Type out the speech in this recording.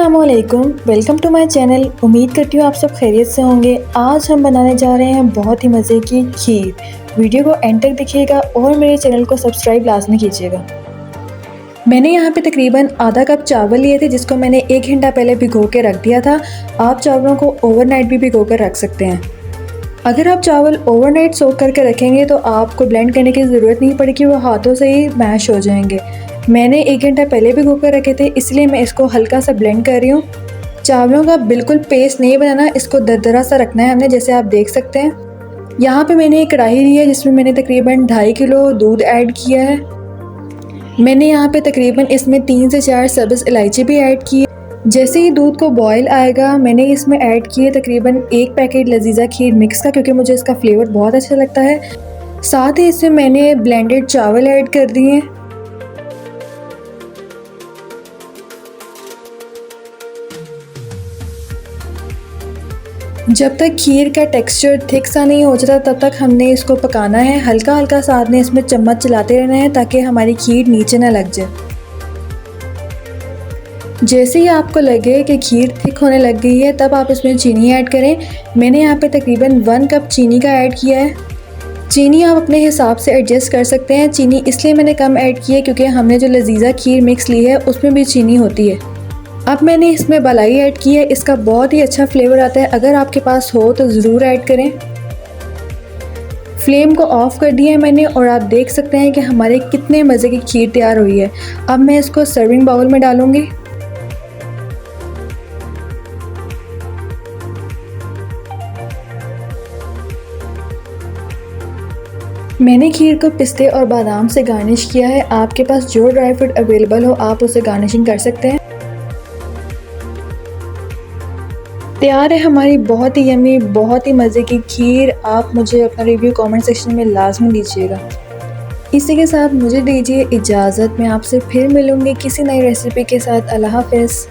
अस्सलामुअलैकुम, welcome to my channel. उम्मीद करती हूँ आप सब खैरियत से होंगे। आज हम बनाने जा रहे हैं बहुत ही मज़े की खीर। वीडियो को एंड तक देखिएगा और मेरे चैनल को सब्सक्राइब लाजमी कीजिएगा। मैंने यहाँ पे तकरीबन आधा कप चावल लिए थे, जिसको मैंने 1 घंटा पहले भिगो के रख दिया था। आप चावलों को ओवरनाइट भी भिगो कर रख सकते हैं। अगर आप चावल ओवरनाइट सोक करके रखेंगे तो आपको ब्लेंड करने की ज़रूरत नहीं पड़ेगी, वो हाथों से ही मैश हो जाएंगे। मैंने 1 घंटा पहले भिगो कर रखे थे, इसलिए मैं इसको हल्का सा ब्लेंड कर रही हूँ। चावलों का बिल्कुल पेस्ट नहीं बनाना, इसको दरदरा सा रखना है हमने, जैसे आप देख सकते हैं। यहाँ पे मैंने एक कढ़ाई ली है जिसमें मैंने तकरीबन 2.5 किलो दूध ऐड किया है। मैंने यहाँ पे तकरीबन इसमें 3 से 4 सब्ज़ इलायची भी ऐड की है। जैसे ही दूध को बॉयल आएगा, मैंने इसमें ऐड किए तकरीबन 1 पैकेट लजीजा खीर मिक्स का, क्योंकि मुझे इसका फ्लेवर बहुत अच्छा लगता है। साथ ही इसमें मैंने ब्लेंडेड चावल ऐड कर दिए। जब तक खीर का टेक्सचर थिक सा नहीं हो जाता तब तक हमने इसको पकाना है। हल्का हल्का साथ में इसमें चम्मच चलाते रहना है ताकि हमारी खीर नीचे ना लग जाए। जैसे ही आपको लगे कि खीर थिक होने लग गई है, तब आप इसमें चीनी ऐड करें। मैंने यहाँ पे तकरीबन 1 कप चीनी का ऐड किया है। चीनी आप अपने हिसाब से एडजस्ट कर सकते हैं। चीनी इसलिए मैंने कम ऐड की है क्योंकि हमने जो लजीजा खीर मिक्स ली है उसमें भी चीनी होती है। अब मैंने इसमें मलाई ऐड की है, इसका बहुत ही अच्छा फ्लेवर आता है। अगर आपके पास हो तो ज़रूर ऐड करें। फ्लेम को ऑफ़ कर दिया है मैंने और आप देख सकते हैं कि हमारे कितने मज़े की खीर तैयार हुई है। अब मैं इसको सर्विंग बाउल में डालूँगी। मैंने खीर को पिस्ते और बादाम से गार्निश किया है। आपके पास जो ड्राई फ्रूट अवेलेबल हो आप उसे गार्निशिंग कर सकते हैं। तैयार है हमारी बहुत ही यम्मी, बहुत ही मज़े की खीर। आप मुझे अपना रिव्यू कमेंट सेक्शन में लाजमी दीजिएगा। इसी के साथ मुझे दीजिए इजाज़त। मैं आपसे फिर मिलूँगी किसी नई रेसिपी के साथ। अल्लाह हाफ़िज़।